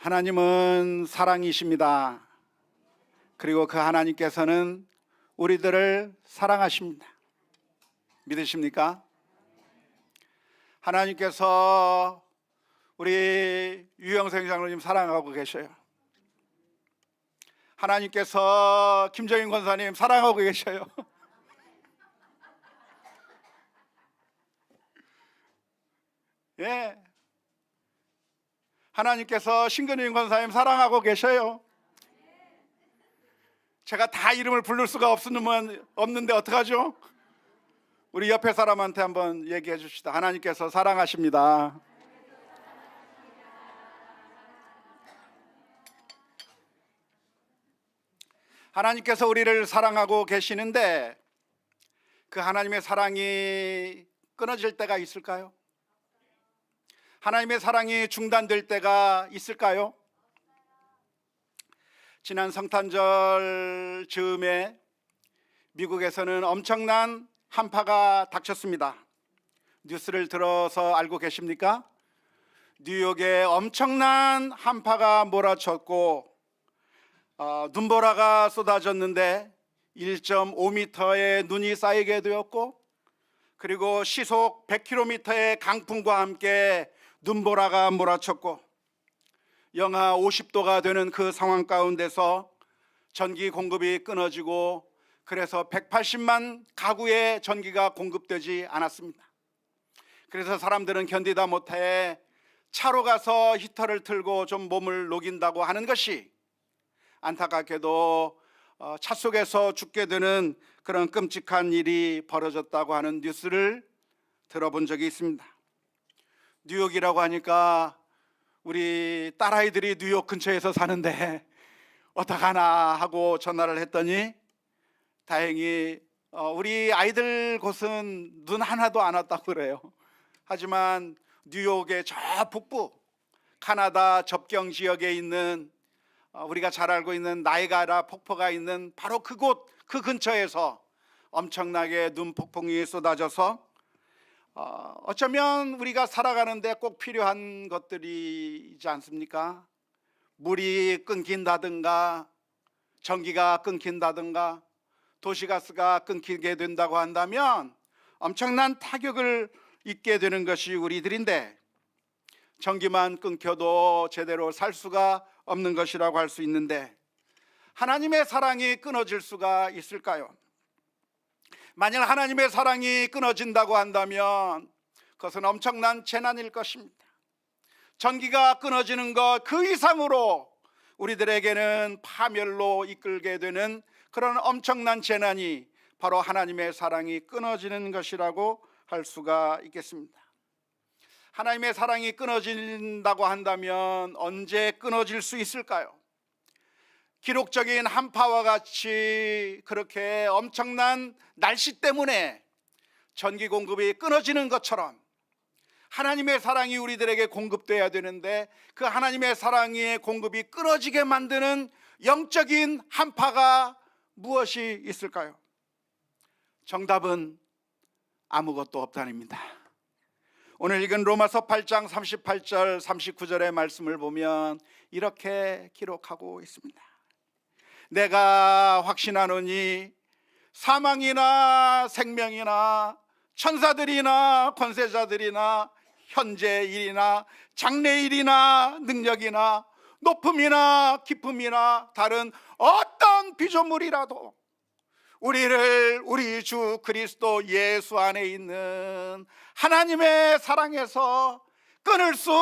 하나님은 사랑이십니다. 그리고 그 하나님께서는 우리들을 사랑하십니다. 믿으십니까? 하나님께서 우리 유영생 장로님 사랑하고 계셔요. 하나님께서 김정인 권사님 사랑하고 계셔요. 예. 하나님께서 신근임 권사님 사랑하고 계셔요. 제가 다 이름을 부를 수가 없는데 어떡하죠? 우리 옆에 사람한테 한번 얘기해 줍시다. 하나님께서 사랑하십니다. 하나님께서 우리를 사랑하고 계시는데 그 하나님의 사랑이 끊어질 때가 있을까요? 하나님의 사랑이 중단될 때가 있을까요? 지난 성탄절 즈음에 미국에서는 엄청난 한파가 닥쳤습니다. 뉴스를 들어서 알고 계십니까? 뉴욕에 엄청난 한파가 몰아쳤고 눈보라가 쏟아졌는데 1.5m의 눈이 쌓이게 되었고, 그리고 시속 100km의 강풍과 함께 눈보라가 몰아쳤고, 영하 50도가 되는 그 상황 가운데서 전기 공급이 끊어지고, 그래서 180만 가구에 전기가 공급되지 않았습니다. 그래서 사람들은 견디다 못해 차로 가서 히터를 틀고 좀 몸을 녹인다고 하는 것이 안타깝게도 차 속에서 죽게 되는 그런 끔찍한 일이 벌어졌다고 하는 뉴스를 들어본 적이 있습니다. 뉴욕이라고 하니까 우리 딸아이들이 뉴욕 근처에서 사는데 어떡하나 하고 전화를 했더니 다행히 우리 아이들 곳은 눈 하나도 안 왔다고 그래요. 하지만 뉴욕의 저 북부 카나다 접경 지역에 있는 우리가 잘 알고 있는 나이아가라 폭포가 있는 바로 그곳, 그 근처에서 엄청나게 눈 폭풍이 쏟아져서 어쩌면 우리가 살아가는데 꼭 필요한 것들이지 않습니까? 물이 끊긴다든가 전기가 끊긴다든가 도시가스가 끊기게 된다고 한다면 엄청난 타격을 입게 되는 것이 우리들인데, 전기만 끊겨도 제대로 살 수가 없는 것이라고 할 수 있는데 하나님의 사랑이 끊어질 수가 있을까요? 만약 하나님의 사랑이 끊어진다고 한다면 그것은 엄청난 재난일 것입니다. 전기가 끊어지는 것 그 이상으로 우리들에게는 파멸로 이끌게 되는 그런 엄청난 재난이 바로 하나님의 사랑이 끊어지는 것이라고 할 수가 있겠습니다. 하나님의 사랑이 끊어진다고 한다면 언제 끊어질 수 있을까요? 기록적인 한파와 같이 그렇게 엄청난 날씨 때문에 전기 공급이 끊어지는 것처럼 하나님의 사랑이 우리들에게 공급돼야 되는데 그 하나님의 사랑의 공급이 끊어지게 만드는 영적인 한파가 무엇이 있을까요? 정답은 아무것도 없다입니다. 오늘 읽은 로마서 8장 38절 39절의 말씀을 보면 이렇게 기록하고 있습니다. 내가 확신하노니 사망이나 생명이나 천사들이나 권세자들이나 현재일이나 장래일이나 능력이나 높음이나 깊음이나 다른 어떤 피조물이라도 우리를 우리 주 그리스도 예수 안에 있는 하나님의 사랑에서 끊을 수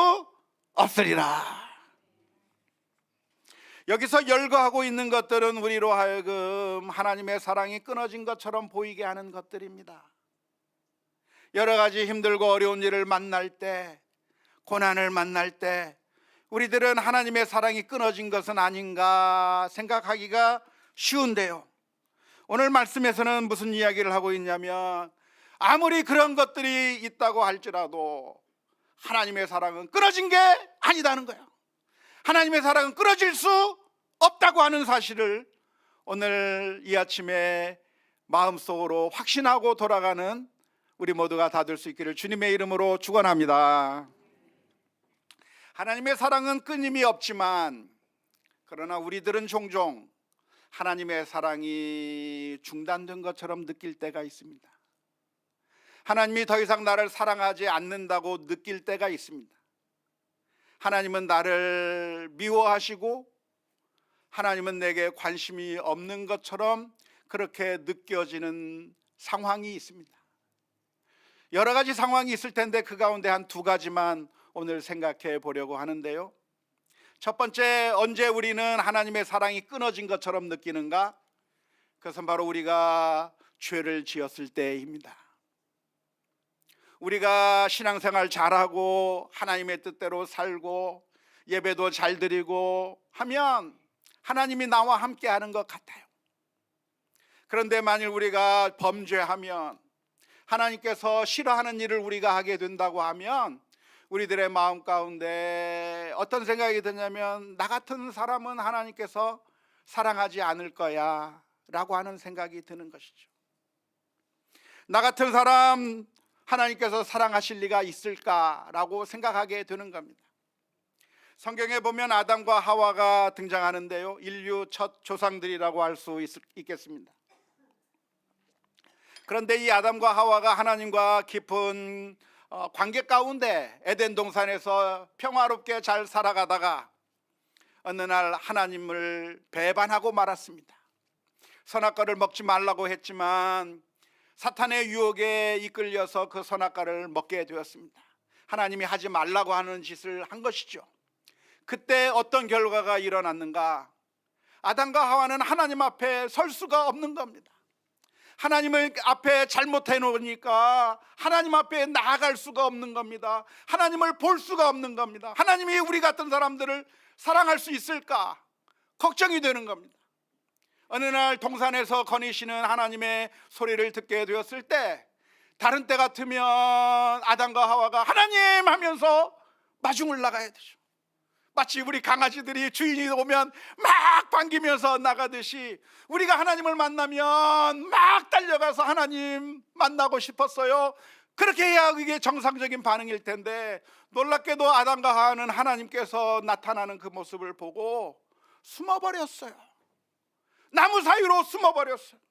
없으리라. 여기서 열거하고 있는 것들은 우리로 하여금 하나님의 사랑이 끊어진 것처럼 보이게 하는 것들입니다. 여러 가지 힘들고 어려운 일을 만날 때, 고난을 만날 때 우리들은 하나님의 사랑이 끊어진 것은 아닌가 생각하기가 쉬운데요, 오늘 말씀에서는 무슨 이야기를 하고 있냐면 아무리 그런 것들이 있다고 할지라도 하나님의 사랑은 끊어진 게 아니다는 거예요. 하나님의 사랑은 끊어질 수 없다고 하는 사실을 오늘 이 아침에 마음속으로 확신하고 돌아가는 우리 모두가 다 될 수 있기를 주님의 이름으로 축원합니다. 하나님의 사랑은 끊임이 없지만 그러나 우리들은 종종 하나님의 사랑이 중단된 것처럼 느낄 때가 있습니다. 하나님이 더 이상 나를 사랑하지 않는다고 느낄 때가 있습니다. 하나님은 나를 미워하시고 하나님은 내게 관심이 없는 것처럼 그렇게 느껴지는 상황이 있습니다. 여러 가지 상황이 있을 텐데 그 가운데 한 두 가지만 오늘 생각해 보려고 하는데요. 첫 번째, 언제 우리는 하나님의 사랑이 끊어진 것처럼 느끼는가? 그것은 바로 우리가 죄를 지었을 때입니다. 우리가 신앙생활 잘하고 하나님의 뜻대로 살고 예배도 잘 드리고 하면 하나님이 나와 함께 하는 것 같아요. 그런데 만일 우리가 범죄하면 하나님께서 싫어하는 일을 우리가 하게 된다고 하면 우리들의 마음 가운데 어떤 생각이 드냐면 나 같은 사람은 하나님께서 사랑하지 않을 거야 라고 하는 생각이 드는 것이죠. 나 같은 사람 하나님께서 사랑하실 리가 있을까라고 생각하게 되는 겁니다. 성경에 보면 아담과 하와가 등장하는데요, 인류 첫 조상들이라고 할 수 있겠습니다. 그런데 이 아담과 하와가 하나님과 깊은 관계 가운데 에덴 동산에서 평화롭게 잘 살아가다가 어느 날 하나님을 배반하고 말았습니다. 선악과를 먹지 말라고 했지만 사탄의 유혹에 이끌려서 그 선악과를 먹게 되었습니다. 하나님이 하지 말라고 하는 짓을 한 것이죠. 그때 어떤 결과가 일어났는가? 아담과 하와는 하나님 앞에 설 수가 없는 겁니다. 하나님을 앞에 잘못해 놓으니까 하나님 앞에 나아갈 수가 없는 겁니다. 하나님을 볼 수가 없는 겁니다. 하나님이 우리 같은 사람들을 사랑할 수 있을까 걱정이 되는 겁니다. 어느 날 동산에서 거니시는 하나님의 소리를 듣게 되었을 때 다른 때 같으면 아담과 하와가 하나님 하면서 마중을 나가야 되죠. 마치 우리 강아지들이 주인이 오면 막 반기면서 나가듯이 우리가 하나님을 만나면 막 달려가서 하나님 만나고 싶었어요. 그렇게 해야 이게 정상적인 반응일 텐데 놀랍게도 아담과 하와는 하나님께서 나타나는 그 모습을 보고 숨어버렸어요. 나무 사이로 숨어버렸어요.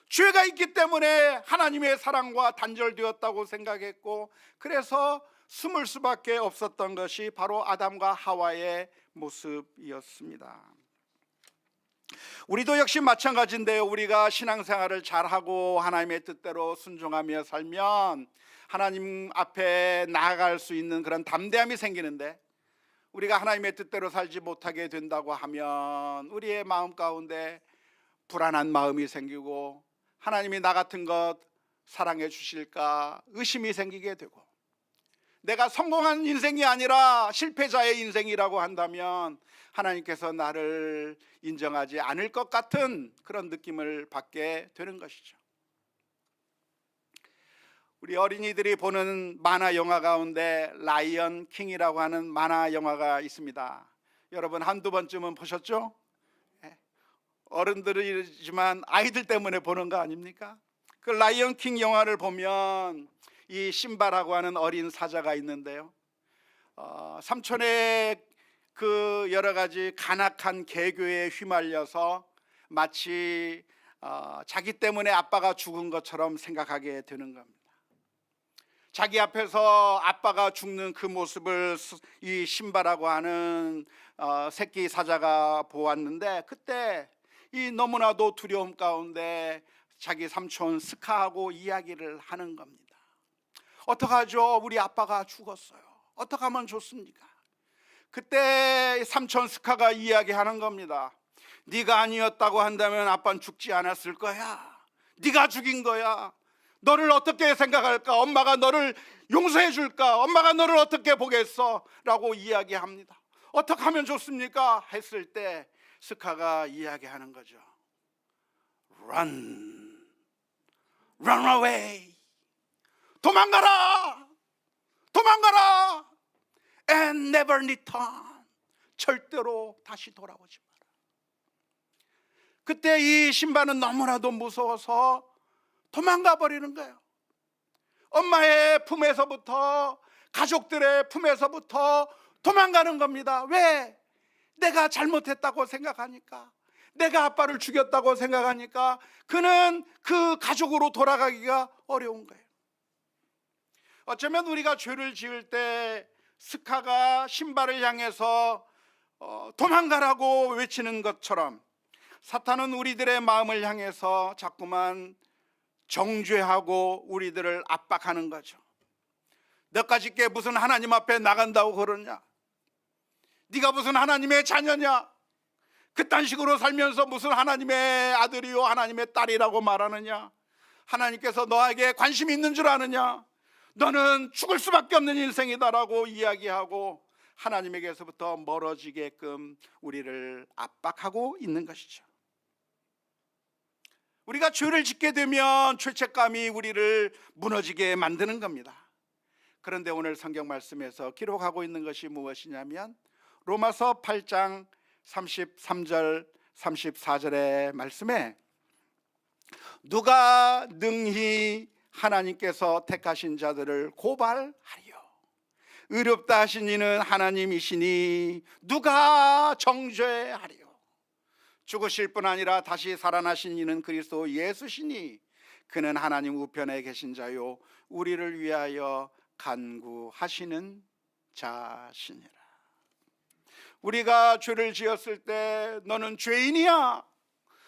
죄가 있기 때문에 하나님의 사랑과 단절되었다고 생각했고 그래서 숨을 수밖에 없었던 것이 바로 아담과 하와의 모습이었습니다. 우리도 역시 마찬가지인데요, 우리가 신앙생활을 잘하고 하나님의 뜻대로 순종하며 살면 하나님 앞에 나아갈 수 있는 그런 담대함이 생기는데 우리가 하나님의 뜻대로 살지 못하게 된다고 하면 우리의 마음 가운데 불안한 마음이 생기고 하나님이 나 같은 것 사랑해 주실까 의심이 생기게 되고 내가 성공한 인생이 아니라 실패자의 인생이라고 한다면 하나님께서 나를 인정하지 않을 것 같은 그런 느낌을 받게 되는 것이죠. 우리 어린이들이 보는 만화 영화 가운데 라이언 킹이라고 하는 만화 영화가 있습니다. 여러분 한두 번쯤은 보셨죠? 어른들이지만 아이들 때문에 보는 거 아닙니까? 그 라이언 킹 영화를 보면 이 심바라고 하는 어린 사자가 있는데요, 삼촌의 그 여러 가지 간악한 개교에 휘말려서 마치 자기 때문에 아빠가 죽은 것처럼 생각하게 되는 겁니다. 자기 앞에서 아빠가 죽는 그 모습을 이 심바라고 하는 새끼 사자가 보았는데 그때 이 너무나도 두려움 가운데 자기 삼촌 스카하고 이야기를 하는 겁니다. 어떡하죠? 우리 아빠가 죽었어요. 어떻게 하면 좋습니까? 그때 삼촌 스카가 이야기하는 겁니다. 네가 아니었다고 한다면 아빠는 죽지 않았을 거야. 네가 죽인 거야. 너를 어떻게 생각할까? 엄마가 너를 용서해 줄까? 엄마가 너를 어떻게 보겠어? 라고 이야기합니다. 어떻게 하면 좋습니까? 했을 때 스카가 이야기하는 거죠. Run away. 도망가라! 도망가라! And never return. 절대로 다시 돌아오지 마라. 그때 이 신바는 너무나도 무서워서 도망가 버리는 거예요. 엄마의 품에서부터 가족들의 품에서부터 도망가는 겁니다. 왜? 내가 잘못했다고 생각하니까, 내가 아빠를 죽였다고 생각하니까 그는 그 가족으로 돌아가기가 어려운 거예요. 어쩌면 우리가 죄를 지을 때 스카가 신발을 향해서 도망가라고 외치는 것처럼 사탄은 우리들의 마음을 향해서 자꾸만 정죄하고 우리들을 압박하는 거죠. 너까짓 게 무슨 하나님 앞에 나간다고 그러냐? 네가 무슨 하나님의 자녀냐? 그딴 식으로 살면서 무슨 하나님의 아들이요 하나님의 딸이라고 말하느냐? 하나님께서 너에게 관심이 있는 줄 아느냐? 너는 죽을 수밖에 없는 인생이다라고 이야기하고 하나님에게서부터 멀어지게끔 우리를 압박하고 있는 것이죠. 우리가 죄를 짓게 되면 죄책감이 우리를 무너지게 만드는 겁니다. 그런데 오늘 성경 말씀에서 기록하고 있는 것이 무엇이냐면 로마서 8장 33절 34절의 말씀에 누가 능히 하나님께서 택하신 자들을 고발하리요? 의롭다 하신 이는 하나님이시니 누가 정죄하리요? 죽으실 뿐 아니라 다시 살아나신 이는 그리스도 예수시니 그는 하나님 우편에 계신 자요 우리를 위하여 간구하시는 자시니라. 우리가 죄를 지었을 때 너는 죄인이야,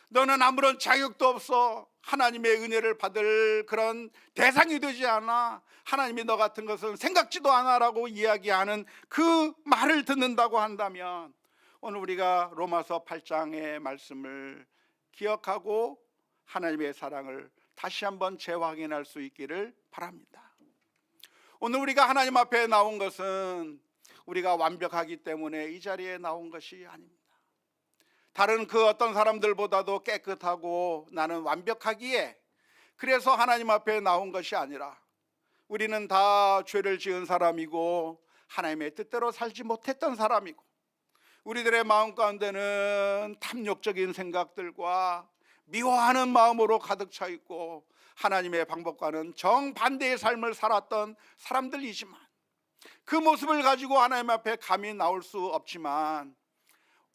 너는 아무런 자격도 없어, 하나님의 은혜를 받을 그런 대상이 되지 않아, 하나님이 너 같은 것은 생각지도 않아 라고 이야기하는 그 말을 듣는다고 한다면 오늘 우리가 로마서 8장의 말씀을 기억하고 하나님의 사랑을 다시 한번 재확인할 수 있기를 바랍니다. 오늘 우리가 하나님 앞에 나온 것은 우리가 완벽하기 때문에 이 자리에 나온 것이 아닙니다. 다른 그 어떤 사람들보다도 깨끗하고 나는 완벽하기에 그래서 하나님 앞에 나온 것이 아니라 우리는 다 죄를 지은 사람이고 하나님의 뜻대로 살지 못했던 사람이고 우리들의 마음 가운데는 탐욕적인 생각들과 미워하는 마음으로 가득 차 있고 하나님의 방법과는 정반대의 삶을 살았던 사람들이지만 그 모습을 가지고 하나님 앞에 감히 나올 수 없지만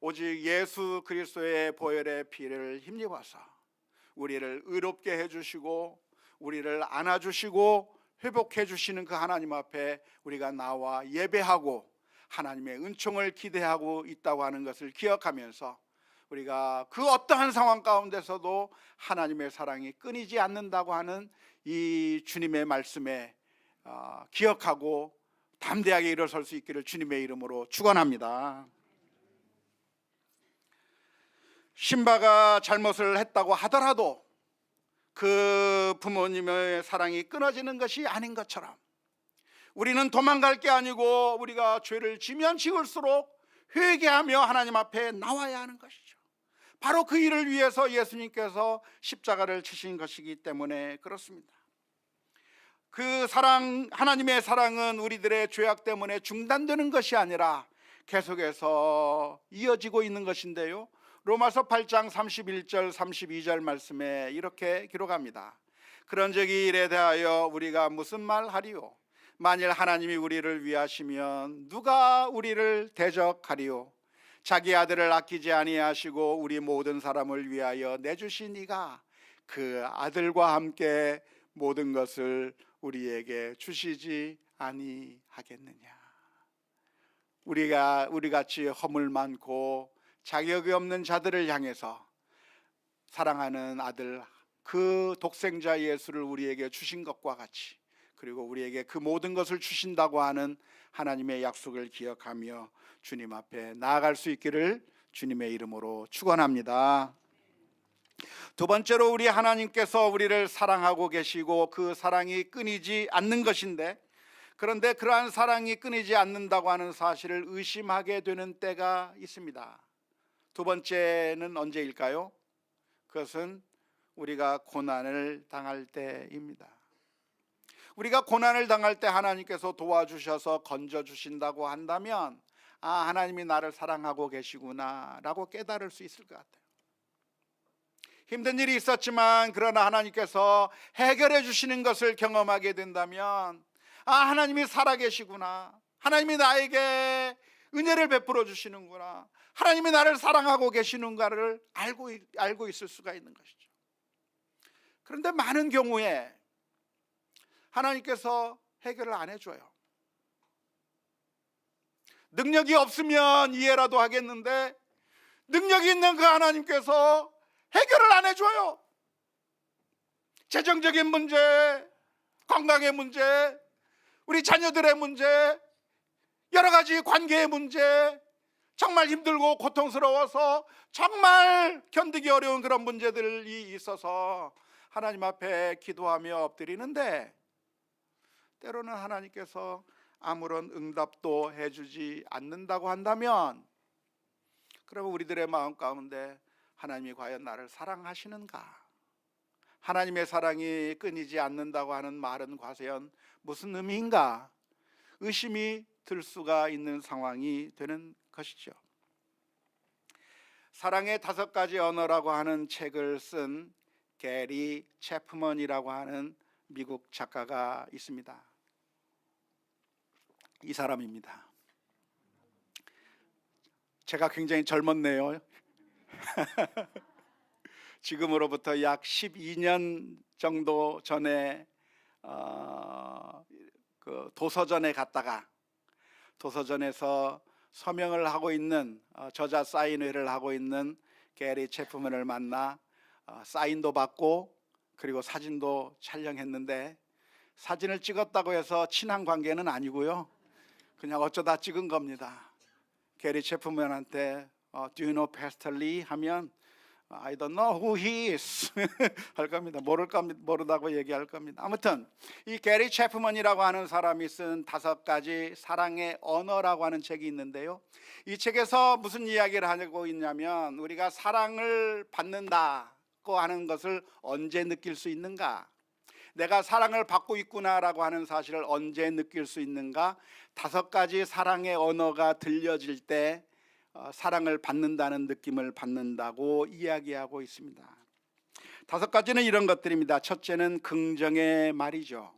오직 예수 그리스도의 보혈의 피를 힘입어서 우리를 의롭게 해주시고 우리를 안아주시고 회복해 주시는 그 하나님 앞에 우리가 나와 예배하고 하나님의 은총을 기대하고 있다고 하는 것을 기억하면서 우리가 그 어떠한 상황 가운데서도 하나님의 사랑이 끊이지 않는다고 하는 이 주님의 말씀에 기억하고 담대하게 일어설 수 있기를 주님의 이름으로 축원합니다. 신바가 잘못을 했다고 하더라도 그 부모님의 사랑이 끊어지는 것이 아닌 것처럼 우리는 도망갈 게 아니고 우리가 죄를 지면 지을수록 회개하며 하나님 앞에 나와야 하는 것이죠. 바로 그 일을 위해서 예수님께서 십자가를 치신 것이기 때문에 그렇습니다. 그 사랑, 하나님의 사랑은 우리들의 죄악 때문에 중단되는 것이 아니라 계속해서 이어지고 있는 것인데요, 로마서 8장 31절 32절 말씀에 이렇게 기록합니다. 그런즉 이 일에 대하여 우리가 무슨 말 하리요? 만일 하나님이 우리를 위하시면 누가 우리를 대적하리요? 자기 아들을 아끼지 아니하시고 우리 모든 사람을 위하여 내주신 이가 그 아들과 함께 모든 것을 우리에게 주시지 아니하겠느냐. 우리 같이 허물 많고 자격이 없는 자들을 향해서 사랑하는 아들 그 독생자 예수를 우리에게 주신 것과 같이, 그리고 우리에게 그 모든 것을 주신다고 하는 하나님의 약속을 기억하며 주님 앞에 나아갈 수 있기를 주님의 이름으로 축원합니다. 두 번째로 우리 하나님께서 우리를 사랑하고 계시고 그 사랑이 끊이지 않는 것인데, 그런데 그러한 사랑이 끊이지 않는다고 하는 사실을 의심하게 되는 때가 있습니다. 두 번째는 언제일까요? 그것은 우리가 고난을 당할 때입니다. 우리가 고난을 당할 때 하나님께서 도와주셔서 건져주신다고 한다면 하나님이 나를 사랑하고 계시구나 라고 깨달을 수 있을 것 같아요. 힘든 일이 있었지만 그러나 하나님께서 해결해 주시는 것을 경험하게 된다면 하나님이 살아계시구나, 하나님이 나에게 은혜를 베풀어 주시는구나, 하나님이 나를 사랑하고 계시는가를 알고 있을 수가 있는 것이죠. 그런데 많은 경우에 하나님께서 해결을 안 해줘요. 능력이 없으면 이해라도 하겠는데 능력이 있는 그 하나님께서 해결을 안 해줘요. 재정적인 문제, 건강의 문제, 우리 자녀들의 문제, 여러 가지 관계의 문제, 정말 힘들고 고통스러워서 정말 견디기 어려운 그런 문제들이 있어서 하나님 앞에 기도하며 엎드리는데 때로는 하나님께서 아무런 응답도 해주지 않는다고 한다면, 그러면 우리들의 마음 가운데 하나님이 과연 나를 사랑하시는가? 하나님의 사랑이 끊이지 않는다고 하는 말은 과연 무슨 의미인가? 의심이 들 수가 있는 상황이 되는 것이죠. 사랑의 5가지 언어라고 하는 책을 쓴 게리 채프먼이라고 하는 미국 작가가 있습니다. 이 사람입니다. 제가 굉장히 젊었네요. 지금으로부터 약 12년 정도 전에 그 도서전에 갔다가 도서전에서 서명을 하고 있는 저자 사인회를 하고 있는 게리 채프먼을 만나 사인도 받고 그리고 사진도 촬영했는데, 사진을 찍었다고 해서 친한 관계는 아니고요, 그냥 어쩌다 찍은 겁니다. 게리 채프먼한테 Do you know Pastor Lee? 하면 I don't know who he is 할 겁니다. 모르다고 얘기할 겁니다. 아무튼 이 게리 채프먼이라고 하는 사람이 쓴 5가지 사랑의 언어라고 하는 책이 있는데요, 이 책에서 무슨 이야기를 하고 있냐면, 우리가 사랑을 받는다고 하는 것을 언제 느낄 수 있는가, 내가 사랑을 받고 있구나라고 하는 사실을 언제 느낄 수 있는가, 5가지 사랑의 언어가 들려질 때 사랑을 받는다는 느낌을 받는다고 이야기하고 있습니다. 5가지는 이런 것들입니다. 첫째는 긍정의 말이죠.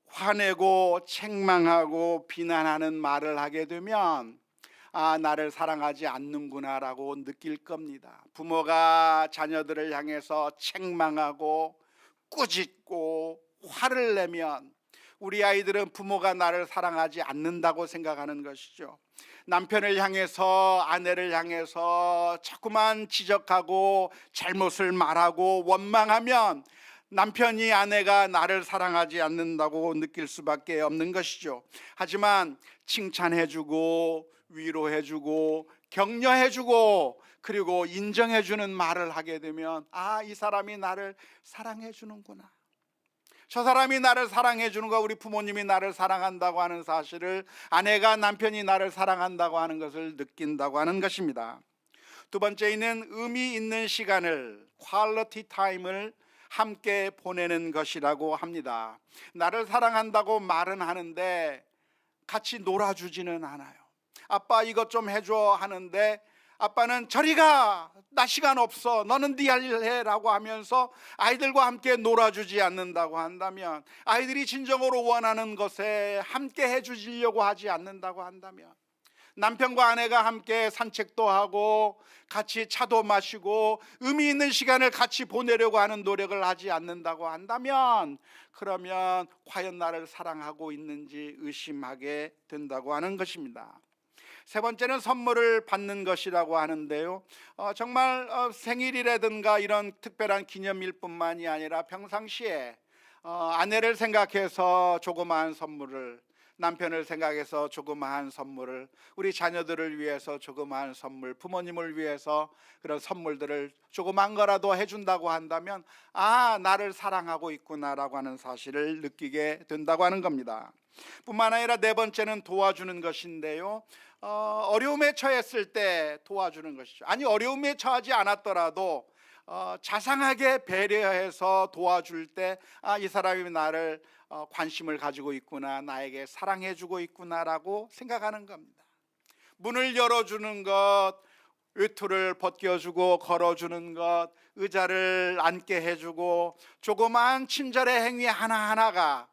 화내고 책망하고 비난하는 말을 하게 되면 나를 사랑하지 않는구나 라고 느낄 겁니다. 부모가 자녀들을 향해서 책망하고 꾸짖고 화를 내면 우리 아이들은 부모가 나를 사랑하지 않는다고 생각하는 것이죠. 남편을 향해서, 아내를 향해서 자꾸만 지적하고 잘못을 말하고 원망하면 남편이, 아내가 나를 사랑하지 않는다고 느낄 수밖에 없는 것이죠. 하지만 칭찬해주고 위로해주고 격려해주고 그리고 인정해주는 말을 하게 되면 이 사람이 나를 사랑해주는구나, 저 사람이 나를 사랑해 주는 거, 우리 부모님이 나를 사랑한다고 하는 사실을, 아내가, 남편이 나를 사랑한다고 하는 것을 느낀다고 하는 것입니다. 2번째는 의미 있는 시간을, 퀄리티 타임을 함께 보내는 것이라고 합니다. 나를 사랑한다고 말은 하는데 같이 놀아주지는 않아요. 아빠 이것 좀 해줘 하는데 아빠는 저리 가, 나 시간 없어, 너는 네 할 일 해 라고 하면서 아이들과 함께 놀아주지 않는다고 한다면, 아이들이 진정으로 원하는 것에 함께 해주려고 하지 않는다고 한다면, 남편과 아내가 함께 산책도 하고 같이 차도 마시고 의미 있는 시간을 같이 보내려고 하는 노력을 하지 않는다고 한다면, 그러면 과연 나를 사랑하고 있는지 의심하게 된다고 하는 것입니다. 3번째는 선물을 받는 것이라고 하는데요, 정말 생일이라든가 이런 특별한 기념일 뿐만이 아니라 평상시에 아내를 생각해서 조그마한 선물을, 남편을 생각해서 조그마한 선물을, 우리 자녀들을 위해서 조그마한 선물, 부모님을 위해서 그런 선물들을 조그만 거라도 해준다고 한다면 나를 사랑하고 있구나라고 하는 사실을 느끼게 된다고 하는 겁니다. 뿐만 아니라 4번째는 도와주는 것인데요, 어려움에 처했을 때 도와주는 것이죠. 아니 어려움에 처하지 않았더라도 자상하게 배려해서 도와줄 때 이 사람이 나를 관심을 가지고 있구나, 나에게 사랑해주고 있구나라고 생각하는 겁니다. 문을 열어주는 것, 외투를 벗겨주고 걸어주는 것, 의자를 앉게 해주고 조그마한 친절의 행위 하나하나가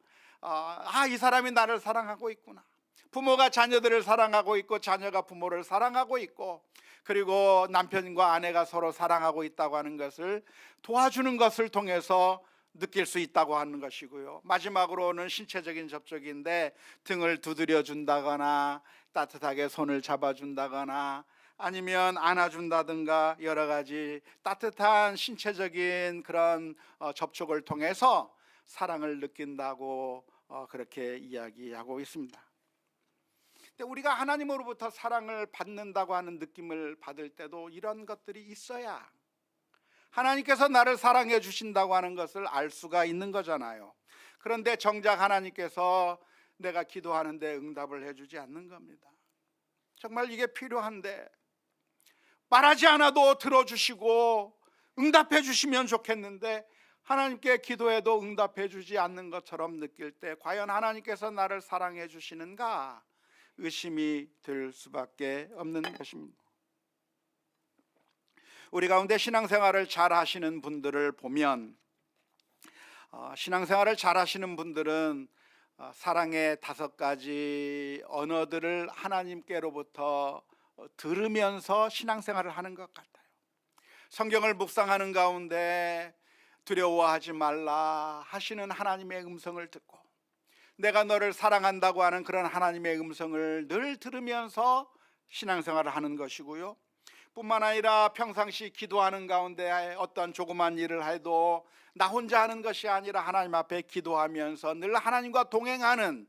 이 사람이 나를 사랑하고 있구나, 부모가 자녀들을 사랑하고 있고 자녀가 부모를 사랑하고 있고 그리고 남편과 아내가 서로 사랑하고 있다고 하는 것을 도와주는 것을 통해서 느낄 수 있다고 하는 것이고요. 마지막으로는 신체적인 접촉인데 등을 두드려 준다거나 따뜻하게 손을 잡아준다거나 아니면 안아준다든가 여러 가지 따뜻한 신체적인 그런 접촉을 통해서 사랑을 느낀다고 그렇게 이야기하고 있습니다. 근데 우리가 하나님으로부터 사랑을 받는다고 하는 느낌을 받을 때도 이런 것들이 있어야 하나님께서 나를 사랑해 주신다고 하는 것을 알 수가 있는 거잖아요. 그런데 정작 하나님께서 내가 기도하는데 응답을 해주지 않는 겁니다. 정말 이게 필요한데 말하지 않아도 들어주시고 응답해 주시면 좋겠는데 하나님께 기도해도 응답해 주지 않는 것처럼 느낄 때 과연 하나님께서 나를 사랑해 주시는가 의심이 들 수밖에 없는 것입니다. 우리 가운데 신앙생활을 잘 하시는 분들을 보면 신앙생활을 잘 하시는 분들은 사랑의 5가지 언어들을 하나님께로부터 들으면서 신앙생활을 하는 것 같아요. 성경을 묵상하는 가운데 두려워하지 말라 하시는 하나님의 음성을 듣고 내가 너를 사랑한다고 하는 그런 하나님의 음성을 늘 들으면서 신앙생활을 하는 것이고요. 뿐만 아니라 평상시 기도하는 가운데 어떤 조그만 일을 해도 나 혼자 하는 것이 아니라 하나님 앞에 기도하면서 늘 하나님과 동행하는,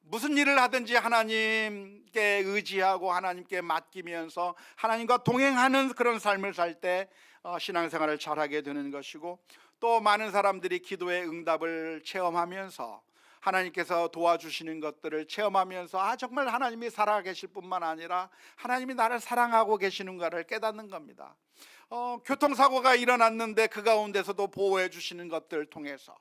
무슨 일을 하든지 하나님께 의지하고 하나님께 맡기면서 하나님과 동행하는 그런 삶을 살 때 신앙생활을 잘하게 되는 것이고, 또 많은 사람들이 기도의 응답을 체험하면서 하나님께서 도와주시는 것들을 체험하면서 정말 하나님이 살아계실 뿐만 아니라 하나님이 나를 사랑하고 계시는가를 깨닫는 겁니다. 교통사고가 일어났는데 그 가운데서도 보호해 주시는 것들을 통해서,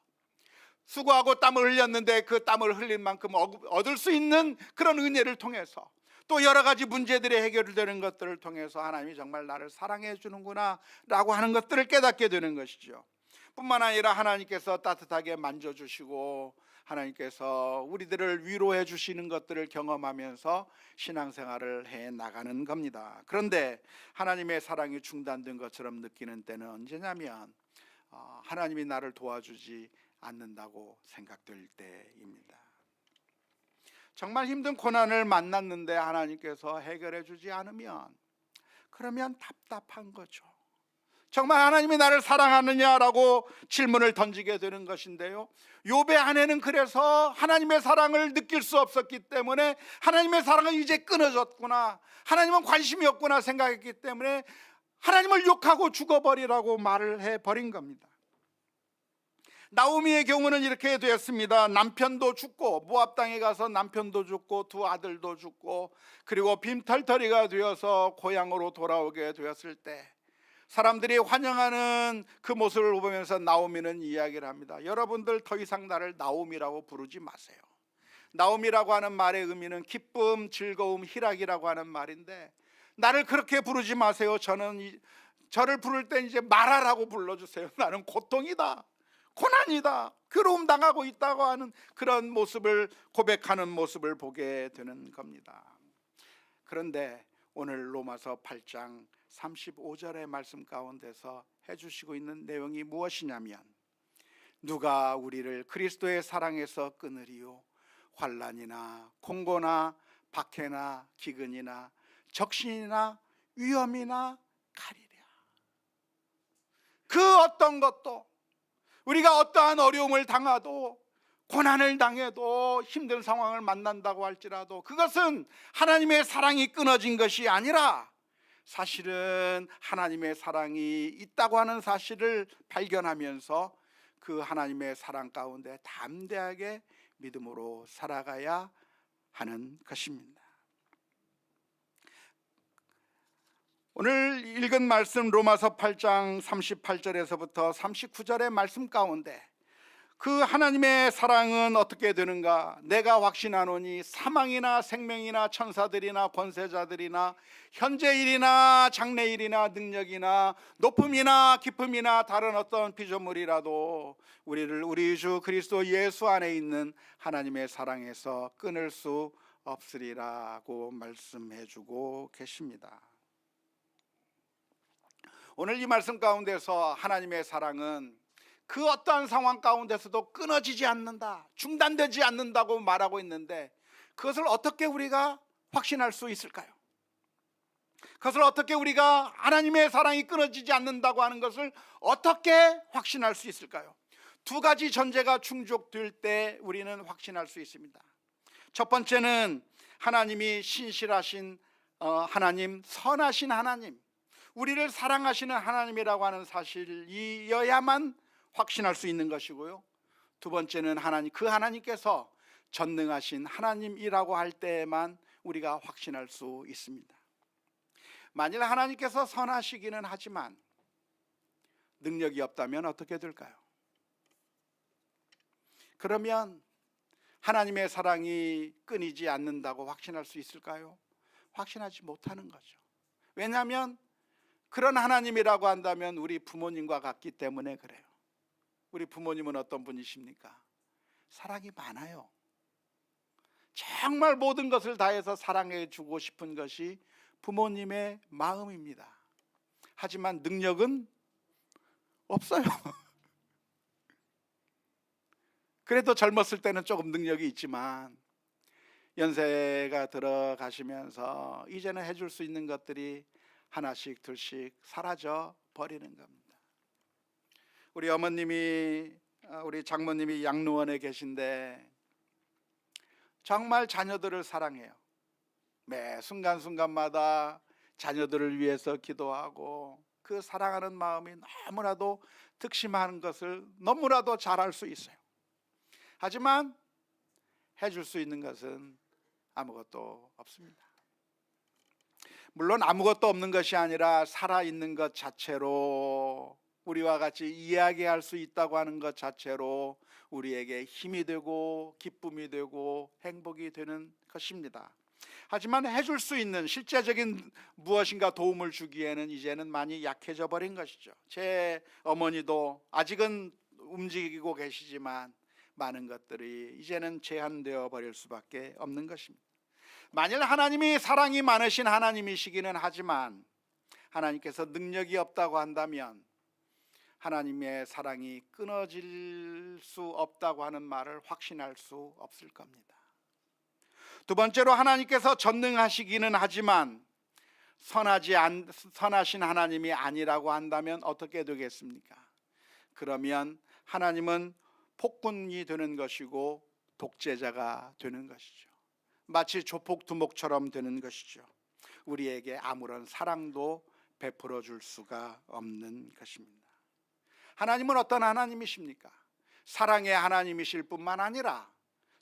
수고하고 땀을 흘렸는데 그 땀을 흘린 만큼 얻을 수 있는 그런 은혜를 통해서, 또 여러 가지 문제들이 해결되는 것들을 통해서 하나님이 정말 나를 사랑해 주는구나 라고 하는 것들을 깨닫게 되는 것이죠. 뿐만 아니라 하나님께서 따뜻하게 만져주시고 하나님께서 우리들을 위로해 주시는 것들을 경험하면서 신앙생활을 해 나가는 겁니다. 그런데 하나님의 사랑이 중단된 것처럼 느끼는 때는 언제냐면 하나님이 나를 도와주지 않는다고 생각될 때입니다. 정말 힘든 고난을 만났는데 하나님께서 해결해 주지 않으면 그러면 답답한 거죠. 정말 하나님이 나를 사랑하느냐라고 질문을 던지게 되는 것인데요, 욥의 아내는 그래서 하나님의 사랑을 느낄 수 없었기 때문에 하나님의 사랑은 이제 끊어졌구나, 하나님은 관심이 없구나 생각했기 때문에 하나님을 욕하고 죽어버리라고 말을 해버린 겁니다. 나오미의 경우는 이렇게 되었습니다. 남편도 죽고, 모압 땅에 가서 남편도 죽고 두 아들도 죽고, 그리고 빈털터리가 되어서 고향으로 돌아오게 되었을 때 사람들이 환영하는 그 모습을 보면서 나오미는 이야기를 합니다. 여러분들 더 이상 나를 나오미라고 부르지 마세요. 나오미라고 하는 말의 의미는 기쁨, 즐거움, 희락이라고 하는 말인데, 나를 그렇게 부르지 마세요. 저를 부를 때 이제 마라라고 불러주세요. 나는 고통이다, 고난이다, 괴로움 당하고 있다고 하는 그런 모습을 고백하는 모습을 보게 되는 겁니다. 그런데 오늘 로마서 8장 35절의 말씀 가운데서 해주시고 있는 내용이 무엇이냐면, 누가 우리를 그리스도의 사랑에서 끊으리요, 환난이나 공고나 박해나 기근이나 적신이나 위험이나 가리랴. 그 어떤 것도, 우리가 어떠한 어려움을 당하도, 고난을 당해도, 힘든 상황을 만난다고 할지라도 그것은 하나님의 사랑이 끊어진 것이 아니라 사실은 하나님의 사랑이 있다고 하는 사실을 발견하면서 그 하나님의 사랑 가운데 담대하게 믿음으로 살아가야 하는 것입니다. 오늘 읽은 말씀 로마서 8장 38절에서부터 39절의 말씀 가운데 그 하나님의 사랑은 어떻게 되는가? 내가 확신하노니 사망이나 생명이나 천사들이나 권세자들이나 현재일이나 장래일이나 능력이나 높음이나 깊음이나 다른 어떤 피조물이라도 우리를 우리 주 그리스도 예수 안에 있는 하나님의 사랑에서 끊을 수 없으리라고 말씀해 주고 계십니다. 오늘 이 말씀 가운데서 하나님의 사랑은 그 어떠한 상황 가운데서도 끊어지지 않는다, 중단되지 않는다고 말하고 있는데, 그것을 어떻게 우리가 확신할 수 있을까요? 그것을 어떻게 우리가 하나님의 사랑이 끊어지지 않는다고 하는 것을 어떻게 확신할 수 있을까요? 두 가지 전제가 충족될 때 우리는 확신할 수 있습니다. 첫 번째는 하나님이 신실하신 하나님, 선하신 하나님, 우리를 사랑하시는 하나님이라고 하는 사실이어야만 확신할 수 있는 것이고요. 두 번째는 그 하나님께서 전능하신 하나님이라고 할 때에만 우리가 확신할 수 있습니다. 만일 하나님께서 선하시기는 하지만 능력이 없다면 어떻게 될까요? 그러면 하나님의 사랑이 끊이지 않는다고 확신할 수 있을까요? 확신하지 못하는 거죠. 왜냐하면 그런 하나님이라고 한다면 우리 부모님과 같기 때문에 그래요. 우리 부모님은 어떤 분이십니까? 사랑이 많아요. 정말 모든 것을 다해서 사랑해 주고 싶은 것이 부모님의 마음입니다. 하지만 능력은 없어요. 그래도 젊었을 때는 조금 능력이 있지만 연세가 들어가시면서 이제는 해줄 수 있는 것들이 하나씩 둘씩 사라져 버리는 겁니다. 우리 어머님이, 우리 장모님이 양로원에 계신데 정말 자녀들을 사랑해요. 매 순간순간마다 자녀들을 위해서 기도하고 그 사랑하는 마음이 너무나도 득심한 것을 너무나도 잘 알 수 있어요. 하지만 해줄 수 있는 것은 아무것도 없습니다. 물론 아무것도 없는 것이 아니라 살아있는 것 자체로, 우리와 같이 이야기할 수 있다고 하는 것 자체로 우리에게 힘이 되고 기쁨이 되고 행복이 되는 것입니다. 하지만 해줄 수 있는 실제적인 무엇인가 도움을 주기에는 이제는 많이 약해져 버린 것이죠. 제 어머니도 아직은 움직이고 계시지만 많은 것들이 이제는 제한되어 버릴 수밖에 없는 것입니다. 만일 하나님이 사랑이 많으신 하나님이시기는 하지만 하나님께서 능력이 없다고 한다면 하나님의 사랑이 끊어질 수 없다고 하는 말을 확신할 수 없을 겁니다. 두 번째로, 하나님께서 전능하시기는 하지만 선하신 하나님이 아니라고 한다면 어떻게 되겠습니까? 그러면 하나님은 폭군이 되는 것이고 독재자가 되는 것이죠. 마치 조폭두목처럼 되는 것이죠. 우리에게 아무런 사랑도 베풀어 줄 수가 없는 것입니다. 하나님은 어떤 하나님이십니까? 사랑의 하나님이실 뿐만 아니라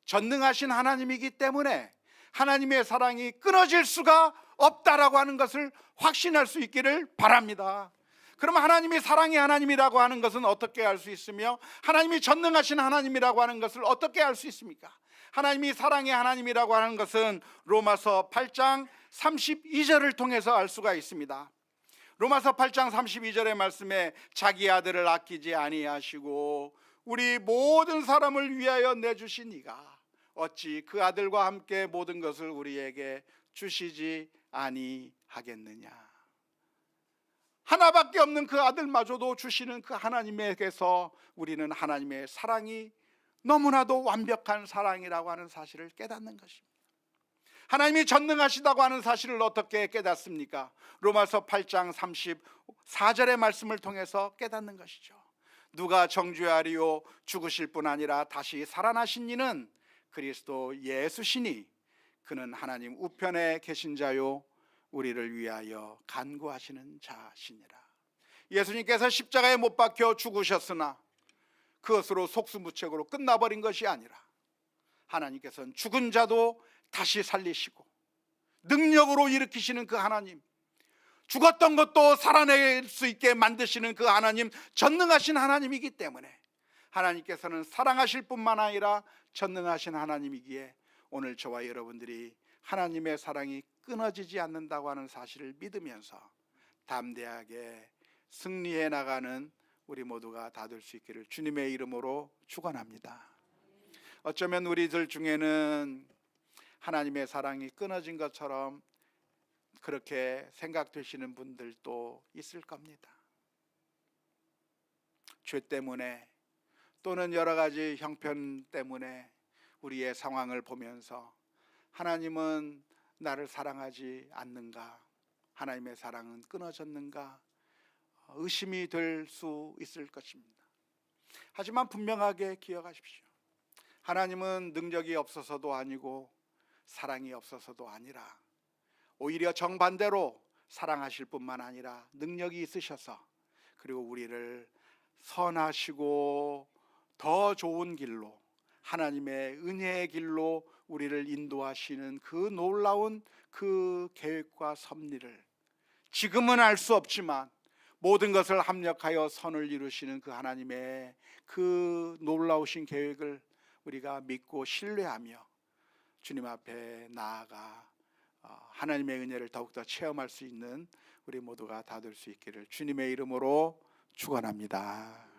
전능하신 하나님이기 때문에 하나님의 사랑이 끊어질 수가 없다라고 하는 것을 확신할 수 있기를 바랍니다. 그러면 하나님이 사랑의 하나님이라고 하는 것은 어떻게 알 수 있으며 하나님이 전능하신 하나님이라고 하는 것을 어떻게 알 수 있습니까? 하나님이 사랑의 하나님이라고 하는 것은 로마서 8장 32절을 통해서 알 수가 있습니다. 로마서 8장 32절의 말씀에 자기 아들을 아끼지 아니하시고 우리 모든 사람을 위하여 내주신 이가 어찌 그 아들과 함께 모든 것을 우리에게 주시지 아니하겠느냐. 하나밖에 없는 그 아들마저도 주시는 그 하나님에게서 우리는 하나님의 사랑이 너무나도 완벽한 사랑이라고 하는 사실을 깨닫는 것입니다. 하나님이 전능하시다고 하는 사실을 어떻게 깨닫습니까? 로마서 8장 34절의 말씀을 통해서 깨닫는 것이죠. 누가 정죄하리요? 죽으실 뿐 아니라 다시 살아나신 이는 그리스도 예수시니 그는 하나님 우편에 계신 자요 우리를 위하여 간구하시는 자시니라. 예수님께서 십자가에 못 박혀 죽으셨으나 그것으로 속수무책으로 끝나버린 것이 아니라 하나님께서는 죽은 자도 다시 살리시고 능력으로 일으키시는 그 하나님, 죽었던 것도 살아낼 수 있게 만드시는 그 하나님, 전능하신 하나님이기 때문에 하나님께서는 사랑하실 뿐만 아니라 전능하신 하나님이기에 오늘 저와 여러분들이 하나님의 사랑이 끊어지지 않는다고 하는 사실을 믿으면서 담대하게 승리해 나가는 우리 모두가 다 될 수 있기를 주님의 이름으로 축원합니다. 어쩌면 우리들 중에는 하나님의 사랑이 끊어진 것처럼 그렇게 생각되시는 분들도 있을 겁니다. 죄 때문에 또는 여러 가지 형편 때문에 우리의 상황을 보면서 하나님은 나를 사랑하지 않는가, 하나님의 사랑은 끊어졌는가 의심이 될 수 있을 것입니다. 하지만 분명하게 기억하십시오. 하나님은 능력이 없어서도 아니고 사랑이 없어서도 아니라 오히려 정반대로 사랑하실 뿐만 아니라 능력이 있으셔서 그리고 우리를 선하시고 더 좋은 길로, 하나님의 은혜의 길로 우리를 인도하시는 그 놀라운 그 계획과 섭리를 지금은 알 수 없지만 모든 것을 합력하여 선을 이루시는 그 하나님의 그 놀라우신 계획을 우리가 믿고 신뢰하며 주님 앞에 나아가 하나님의 은혜를 더욱더 체험할 수 있는 우리 모두가 다 될 수 있기를 주님의 이름으로 축원합니다.